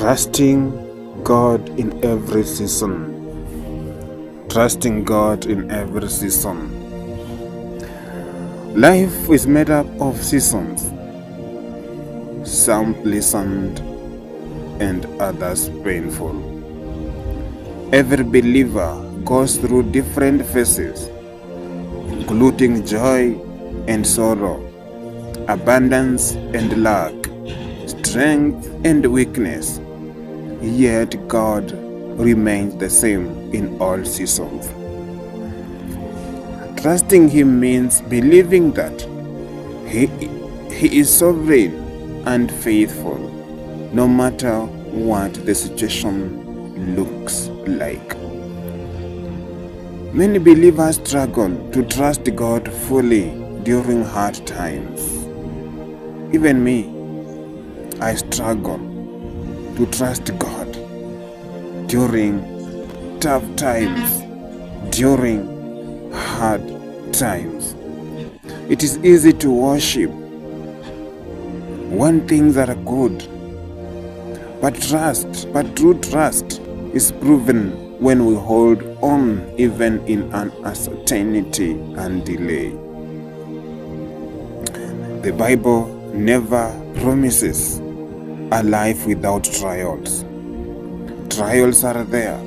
Trusting God in every season. Trusting God in every season. Life is made up of seasons, some pleasant and others painful. Every believer goes through different phases, including joy and sorrow, abundance and lack, strength and weakness. Yet God remains the same in all seasons. Trusting Him means believing that He is sovereign and faithful, no matter what the situation looks like. Many believers struggle to trust God fully during hard times. Even me, I struggle to trust God during tough times, during hard times. It is easy to worship when things are good, but true trust is proven when we hold on even in uncertainty and delay. The Bible never promises a life without trials. Trials are there.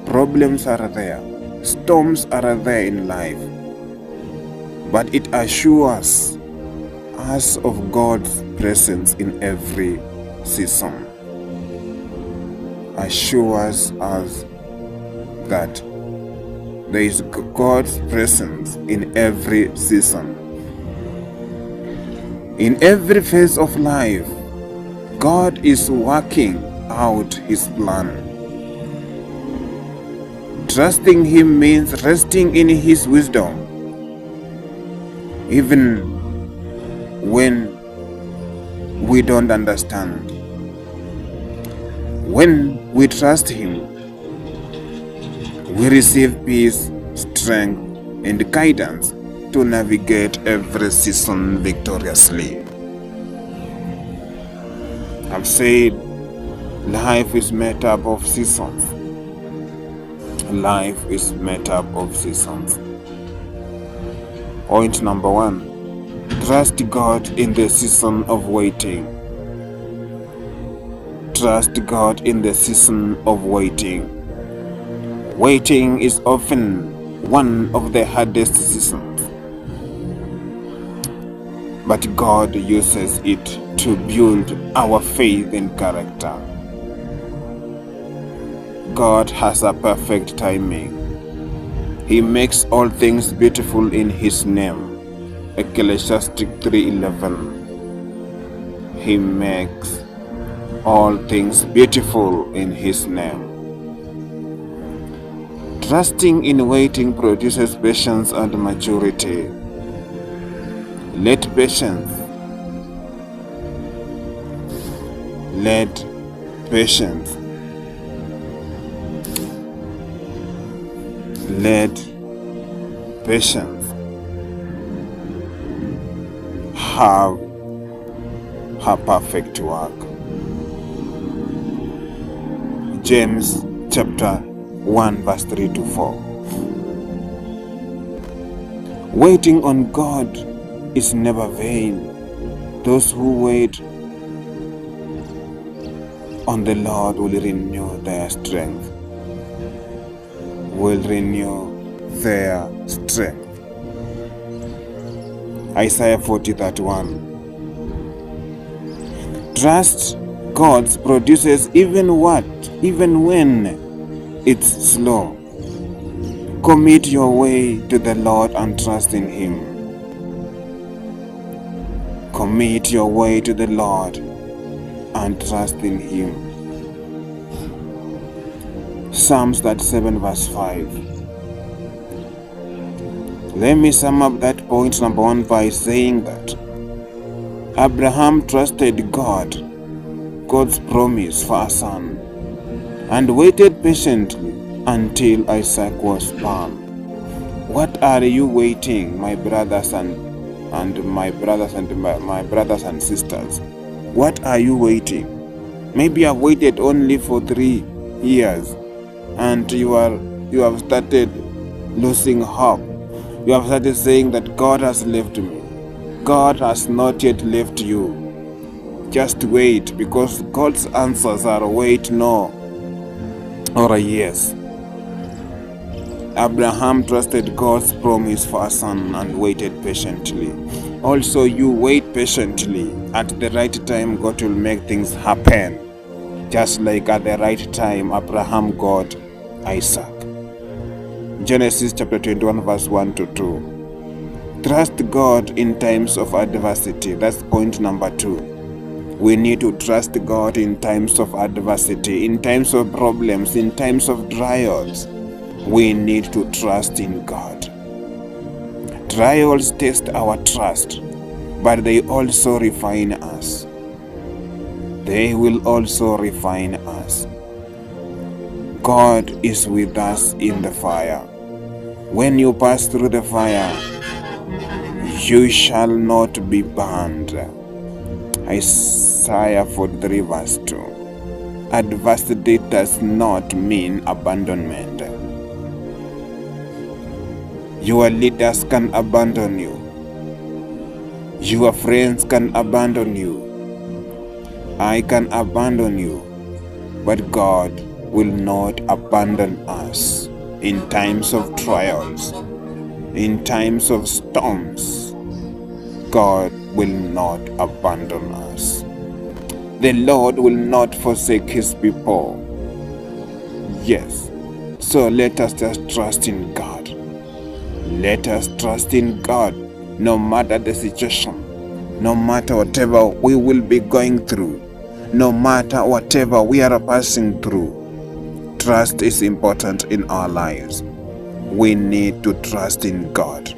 Problems are there. Storms are there in life. But it assures us of God's presence in every season. Assures us that there is God's presence in every season. In every phase of life, God is working out His plan. Trusting Him means resting in His wisdom, even when we don't understand. When we trust Him, we receive peace, strength, and guidance to navigate every season victoriously. I've said life is made up of seasons. Life is made up of seasons. Point number 1. Trust God in the season of waiting. Trust God in the season of waiting. Waiting is often one of the hardest seasons, but God uses it to build our faith and character. God has a perfect timing. He makes all things beautiful in His name. Ecclesiastes 3:11. He makes all things beautiful in His name. Trusting in waiting produces patience and maturity. Let patience have her perfect work. James chapter 1 verse 3 to 4. Waiting on God is never vain. Those who wait on the Lord will renew their strength. Isaiah 40:31. Trust God produces even when it's slow. Commit your way to the Lord and trust in Him. Commit your way to the Lord and trust in Him. Psalms 37 verse 5. Let me sum up that point number 1 by saying that Abraham trusted God's promise for a son, and waited patiently until Isaac was born. What are you waiting, my brothers and sisters? What are you waiting? Maybe you have waited only for 3 years and you have started losing hope. You have started saying that God has left me. God has not yet left you. Just wait, because God's answers are wait, no, or a yes. Abraham trusted God's promise for a son and waited patiently. Also, you wait patiently. At the right time, God will make things happen. Just like at the right time, Abraham got Isaac. Genesis chapter 21 verse 1 to 2. Trust God in times of adversity. That's point number 2. We need to trust God in times of adversity, in times of problems, in times of trials. We need to trust in God. Trials test our trust, but they also refine us. They will also refine us. God is with us in the fire. When you pass through the fire, you shall not be burned. Isaiah 43 verse 2. Adversity does not mean abandonment. Your leaders can abandon you. Your friends can abandon you. I can abandon you. But God will not abandon us in times of trials, in times of storms. God will not abandon us. The Lord will not forsake his people. Yes. So let us just trust in God. Let us trust in God no matter the situation, no matter whatever we will be going through, no matter whatever we are passing through. Trust is important in our lives. We need to trust in God.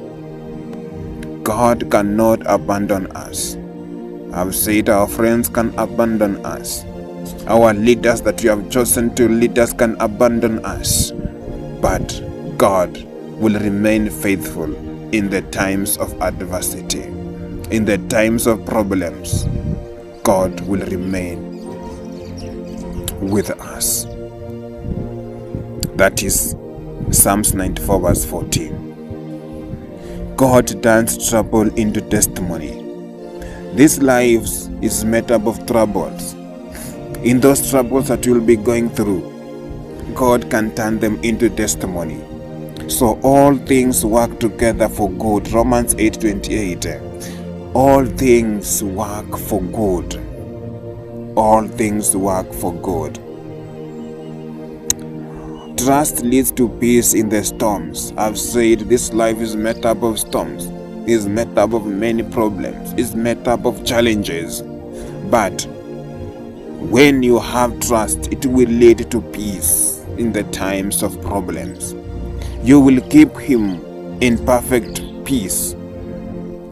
God cannot abandon us. I've said our friends can abandon us. Our leaders that we have chosen to lead us can abandon us. But God will remain faithful in the times of adversity, in the times of problems. God will remain with us. That is Psalms 94 verse 14. God turns trouble into testimony. This life is made up of troubles. In those troubles that you'll be going through, God can turn them into testimony. So all things work together for good. Romans 8:28. All things work for good. All things work for good. Trust leads to peace in the storms. I've said this life is made up of storms, is made up of many problems, is made up of challenges. But when you have trust, it will lead to peace in the times of problems. You will keep him in perfect peace,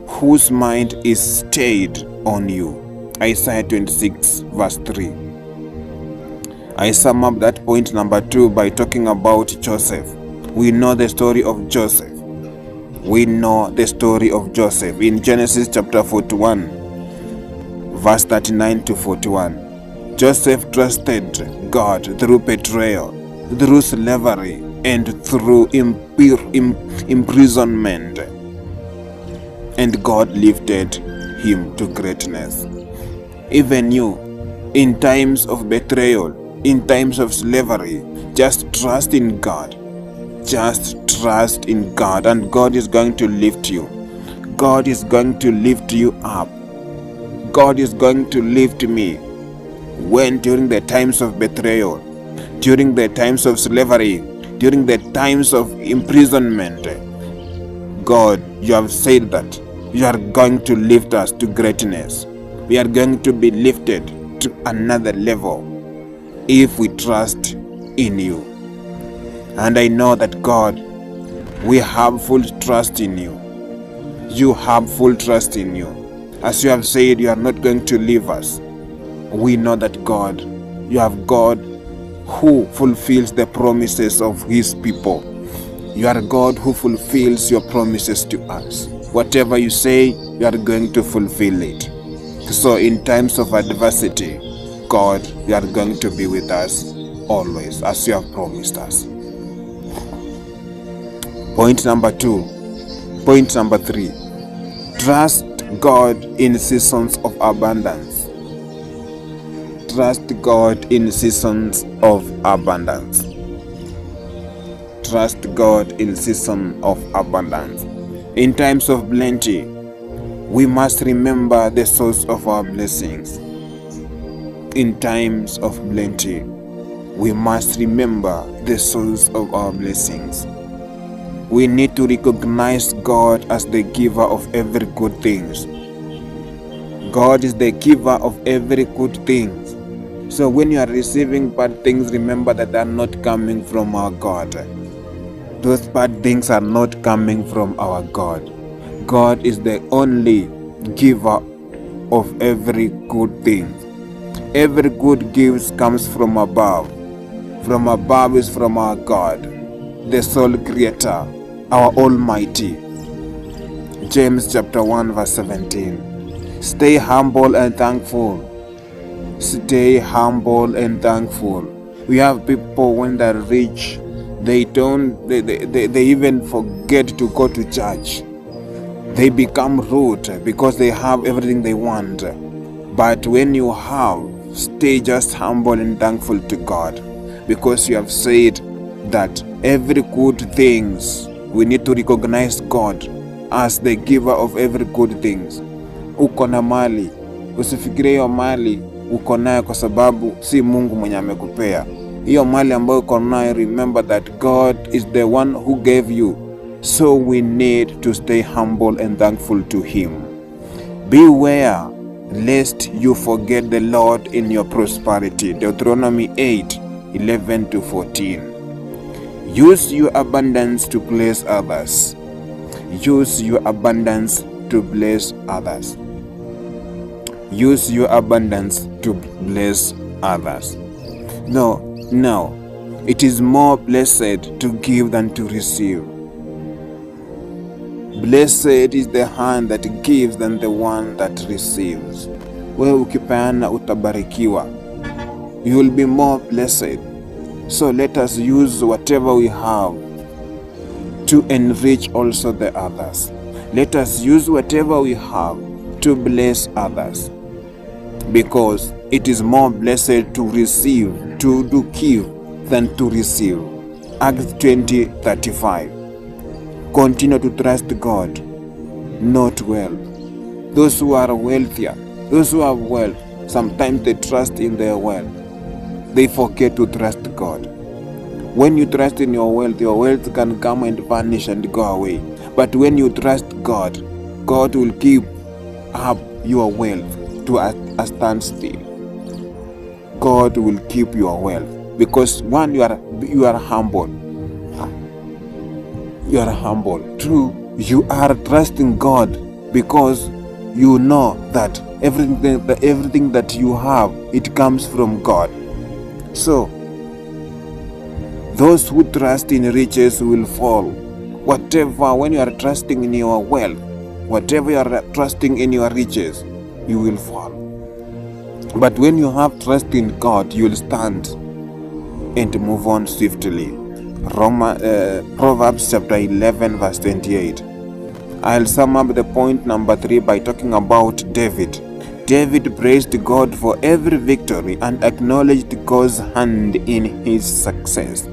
whose mind is stayed on you. Isaiah 26 verse 3. I sum up that point number 2 by talking about Joseph. We know the story of Joseph. We know the story of Joseph in Genesis chapter 41 verse 39 to 41. Joseph trusted God through betrayal, through slavery, and through imprisonment. And God lifted him to greatness. Even you, in times of betrayal, in times of slavery, just trust in God. Just trust in God, and God is going to lift you. God is going to lift you up. God is going to lift me. When during the times of betrayal, during the times of slavery, during the times of imprisonment, God, you have said that you are going to lift us to greatness. We are going to be lifted to another level if we trust in you. And I know that God, we have full trust in you. You have full trust in you. As you have said, you are not going to leave us. We know that God, you have God who fulfills the promises of his people. You are God who fulfills your promises to us. Whatever you say, you are going to fulfill it. So in times of adversity, God, you are going to be with us always, as you have promised us. Point number 3. Trust God in seasons of abundance. Trust God in seasons of abundance. Trust God in seasons of abundance. In times of plenty, we must remember the source of our blessings. In times of plenty, we must remember the source of our blessings. We need to recognize God as the giver of every good thing. God is the giver of every good thing. So when you are receiving bad things, remember that they are not coming from our God. Those bad things are not coming from our God. God is the only giver of every good thing. Every good gift comes from above. From above is from our God, the sole creator, our Almighty. James chapter 1 verse 17. Stay humble and thankful. Stay humble and thankful. We have people when they're rich, they even forget to go to church. They become rude because they have everything they want. But when you have, stay just humble and thankful to God, because you have said that every good things, we need to recognize God as the giver of every good things. Uko na mali, usifikirie hiyo mali uko nayo kwa sababu si Mungu mwenye amekupea. Hiyo mali ambayo uko nayo, remember that God is the one who gave you. So we need to stay humble and thankful to Him. Beware lest you forget the Lord in your prosperity. Deuteronomy 8:11-14. Use your abundance to bless others. Use your abundance to bless others. Use your abundance to bless others. No, it is more blessed to give than to receive. Blessed is the hand that gives than the one that receives. Wewe ukipeana utabarikiwa. You will be more blessed. So let us use whatever we have to enrich also the others. Let us use whatever we have to bless others, because it is more blessed to receive, to give than to receive. Acts 20:35. Continue to trust God, not wealth. Those who are wealthier, those who have wealth, sometimes they trust in their wealth. They forget to trust God. When you trust in your wealth can come and vanish and go away. But when you trust God, God will keep up your wealth to a standstill. God will keep your wealth, because one, you are humble. You are humble. Two, you are trusting God, because you know that everything that you have, it comes from God. So those who trust in riches will fall. When you are trusting in your wealth, whatever you are trusting in your riches, you will fall. But when you have trust in God, you will stand and move on swiftly. Proverbs chapter 11 verse 28. I'll sum up the point number 3 by talking about David. David praised God for every victory and acknowledged God's hand in his success.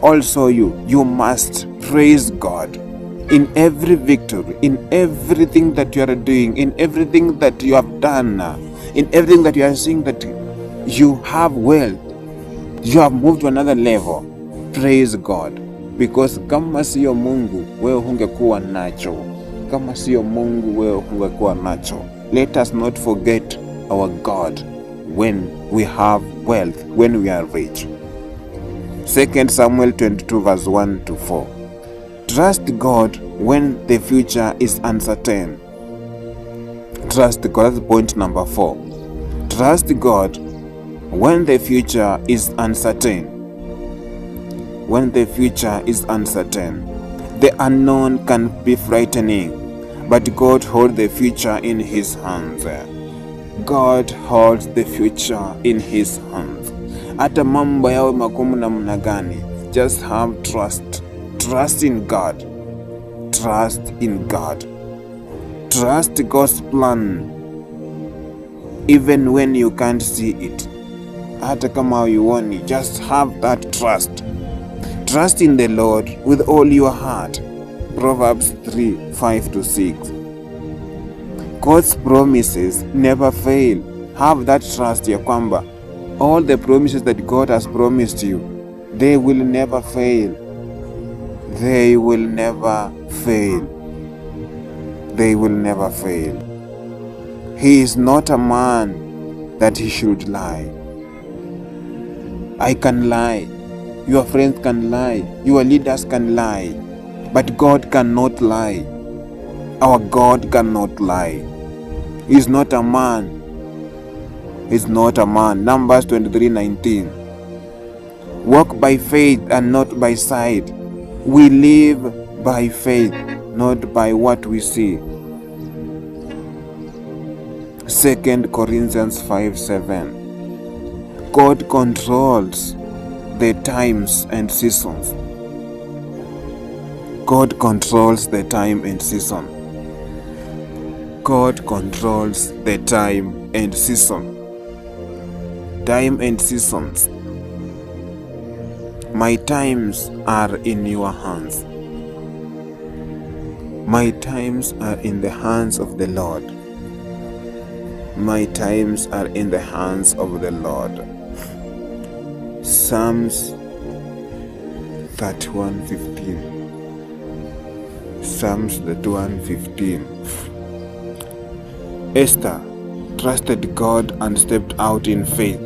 Also you must praise God in every victory, in everything that you are doing, in everything that you have done, in everything that you are seeing that you have wealth, you have moved to another level. Praise God, because kama siyo Mungu wewe hungekuwa nacho. Kama siyo Mungu wewe hungekuwa nacho. Let us not forget our God when we have wealth, when we are rich. 2 Samuel 22 verse 1-4. Trust God when the future is uncertain. Trust God. That's point number 4. Trust God when the future is uncertain. When the future is uncertain. The unknown can be frightening, but God holds the future in His hands. God holds the future in His hands. Hata mambo yawe magumu namna gani, just have trust. Trust in God. Trust in God. Trust God's plan even when you can't see it. Hata kama hauioni, just have that trust. Trust in the Lord with all your heart. Proverbs 3:5-6. God's promises never fail. Have that trust ya kwamba all the promises that God has promised you, they will never fail. They will never fail. They will never fail. He is not a man that he should lie. I can lie. Your friends can lie. Your leaders can lie. But God cannot lie. Our God cannot lie. He is not a man. He is not a man. Numbers 23:19. Walk by faith and not by sight. We live by faith, not by what we see. 2 Corinthians 5:7. God controls the times and seasons. God controls the time and season. God controls the time and season. Time and seasons. My times are in your hands. My times are in the hands of the Lord. My times are in the hands of the Lord. Psalms 31:15. Psalms 31:15. Esther trusted God and stepped out in faith.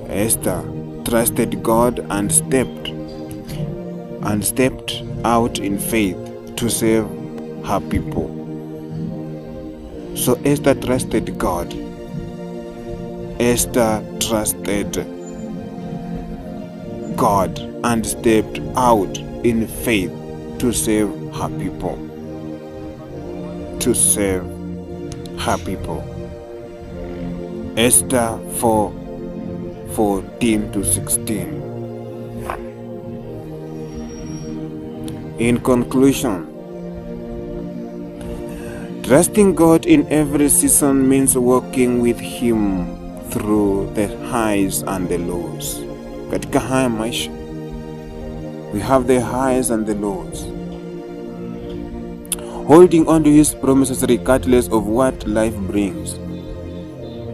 Esther trusted God and stepped out in faith to save her people. So Esther trusted God. Esther trusted God and stepped out in faith to save her people. To save her people. Esther 4:14-16. In conclusion, trusting God in every season means walking with Him through the highs and the lows. Katika haya maisha, we have the highs and the lows. Holding on to His promises regardless of what life brings.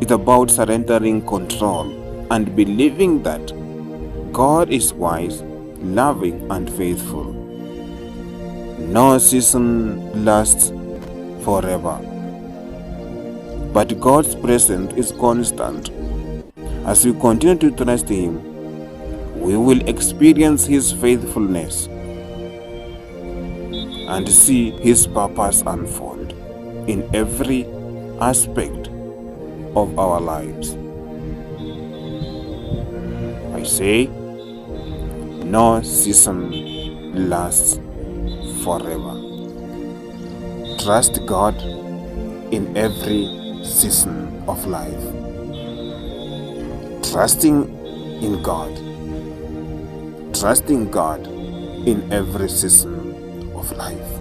It's about surrendering control and believing that God is wise, loving, and faithful. No season lasts forever, but God's presence is constant. As we continue to trust Him, we will experience His faithfulness and see His purpose unfold in every aspect of our lives. I say, no season lasts forever. Trust God in every season of life. Trusting in God. Trusting God in every season of life.